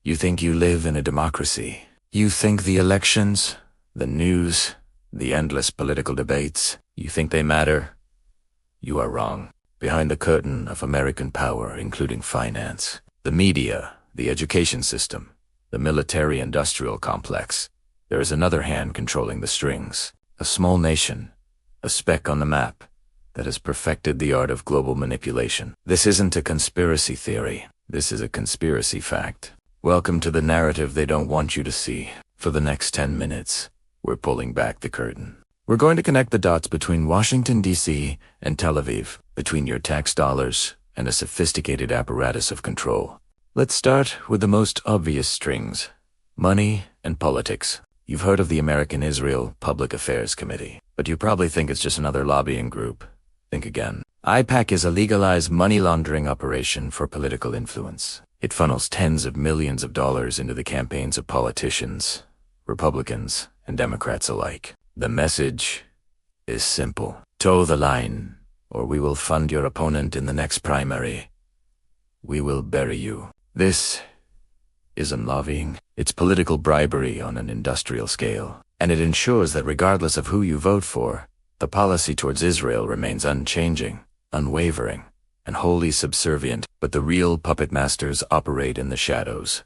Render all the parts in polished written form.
You think you live in a democracy. You think the elections, the news, the endless political debates, you think they matter? You are wrong. Behind the curtain of American power, including finance, the media, the education system, the military-industrial complex, there is another hand controlling the strings. A small nation, a speck on the map, that has perfected the art of global manipulation. This isn't a conspiracy theory. This is a conspiracy fact. Welcome to the narrative they don't want you to see. For the next 10 minutes, we're pulling back the curtain. We're going to connect the dots between Washington, D.C. and Tel Aviv, between your tax dollars and a sophisticated apparatus of control. Let's start with the most obvious strings: money and politics. You've heard of the American-Israel Public Affairs Committee, but you probably think it's just another lobbying group. Think again. IPAC is a legalized money laundering operation for political influence. It funnels tens of millions of dollars into the campaigns of politicians, Republicans, and Democrats alike. The message is simple. Toe the line, or we will fund your opponent in the next primary. We will bury you. This isn't lobbying. It's political bribery on an industrial scale. And it ensures that regardless of who you vote for, the policy towards Israel remains unchanging, unwavering, and wholly subservient. But the real puppet masters operate in the shadows.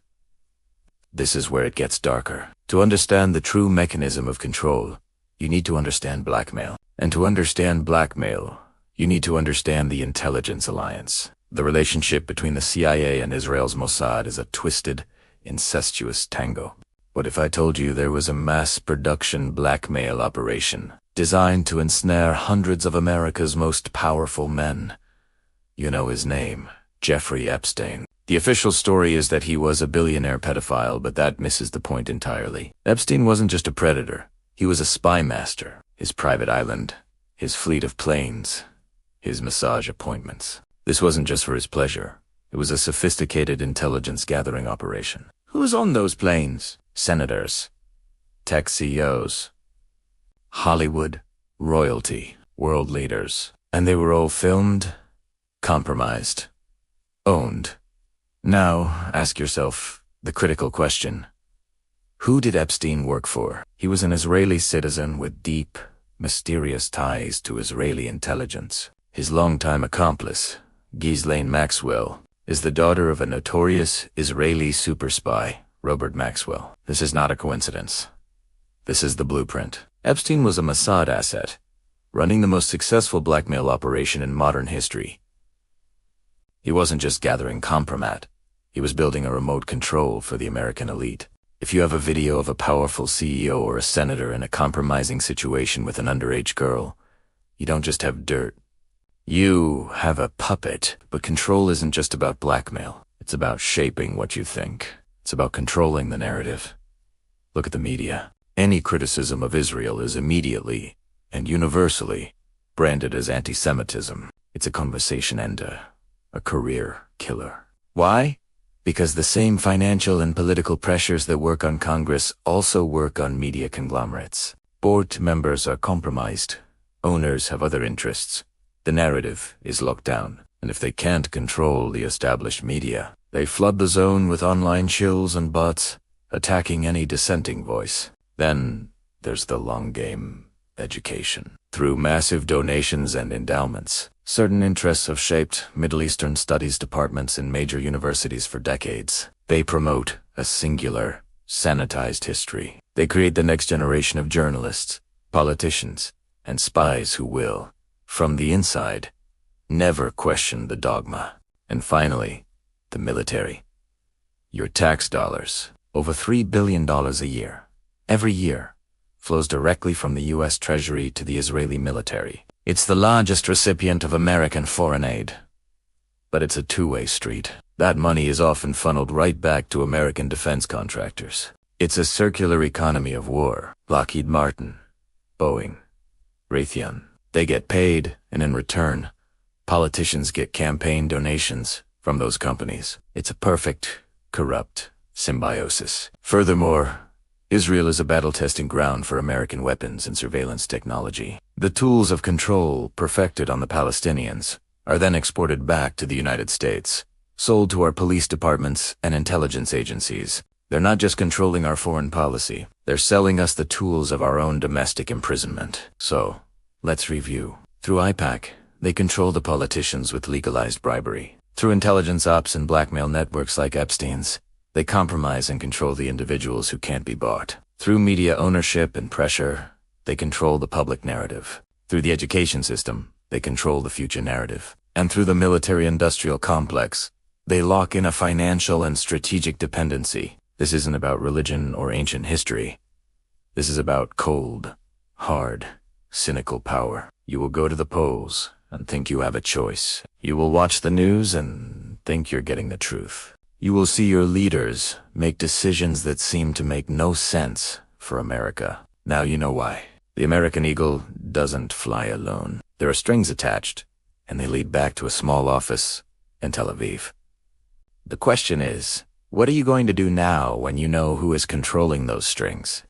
This is where it gets darker. To understand the true mechanism of control, you need to understand blackmail. And to understand blackmail, you need to understand the intelligence alliance. The relationship between the CIA and Israel's Mossad is a twisted, incestuous tango. What if I told you there was a mass production blackmail operation designed to ensnare hundreds of America's most powerful men? You know his name, Jeffrey Epstein. The official story is that he was a billionaire pedophile, but that misses the point entirely. Epstein wasn't just a predator. He was a spy master. His private island, his fleet of planes, his massage appointments. This wasn't just for his pleasure. It was a sophisticated intelligence-gathering operation. Who was on those planes? Senators, tech CEOs, Hollywood, royalty, world leaders. And they were all filmed, compromised, owned. Now, ask yourself the critical question. Who did Epstein work for? He was an Israeli citizen with deep, mysterious ties to Israeli intelligence. His longtime accomplice, Ghislaine Maxwell, is the daughter of a notorious Israeli super spy, Robert Maxwell. This is not a coincidence. This is the blueprint. Epstein was a Mossad asset, running the most successful blackmail operation in modern history. He wasn't just gathering compromat. He was building a remote control for the American elite. If you have a video of a powerful CEO or a senator in a compromising situation with an underage girl, you don't just have dirt. You have a puppet. But control isn't just about blackmail. It's about shaping what you think. It's about controlling the narrative. Look at the media. Any criticism of Israel is immediately and universally branded as anti-Semitism. It's a conversation ender, a career killer. Why? Because the same financial and political pressures that work on Congress also work on media conglomerates. Board members are compromised. Owners have other interests. The narrative is locked down. And if they can't control the established media, they flood the zone with online shills and bots, attacking any dissenting voice. Then there's the long game, education. Through massive donations and endowments, certain interests have shaped Middle Eastern studies departments in major universities for decades. They promote a singular, sanitized history. They create the next generation of journalists, politicians, and spies who will, from the inside, never question the dogma. And finally, the military. Your tax dollars, over $3 billion a year, every year, flows directly from the U.S. Treasury to the Israeli military. It's the largest recipient of American foreign aid. But it's a two-way street. That money is often funneled right back to American defense contractors. It's a circular economy of war. Lockheed Martin, Boeing, Raytheon. They get paid, and in return, politicians get campaign donations from those companies. It's a perfect, corrupt symbiosis. Furthermore, Israel is a battle-testing ground for American weapons and surveillance technology. The tools of control perfected on the Palestinians are then exported back to the United States, sold to our police departments and intelligence agencies. They're not just controlling our foreign policy, they're selling us the tools of our own domestic imprisonment. So, let's review. Through IPAC, they control the politicians with legalized bribery. Through intelligence ops and blackmail networks like Epstein's, they compromise and control the individuals who can't be bought. Through media ownership and pressure, they control the public narrative. Through the education system, they control the future narrative. And through the military-industrial complex, they lock in a financial and strategic dependency. This isn't about religion or ancient history. This is about cold, hard, cynical power. You will go to the polls and think you have a choice. You will watch the news and think you're getting the truth. You will see your leaders make decisions that seem to make no sense for America. Now you know why. The American eagle doesn't fly alone. There are strings attached, and they lead back to a small office in Tel Aviv. The question is, what are you going to do now when you know who is controlling those strings?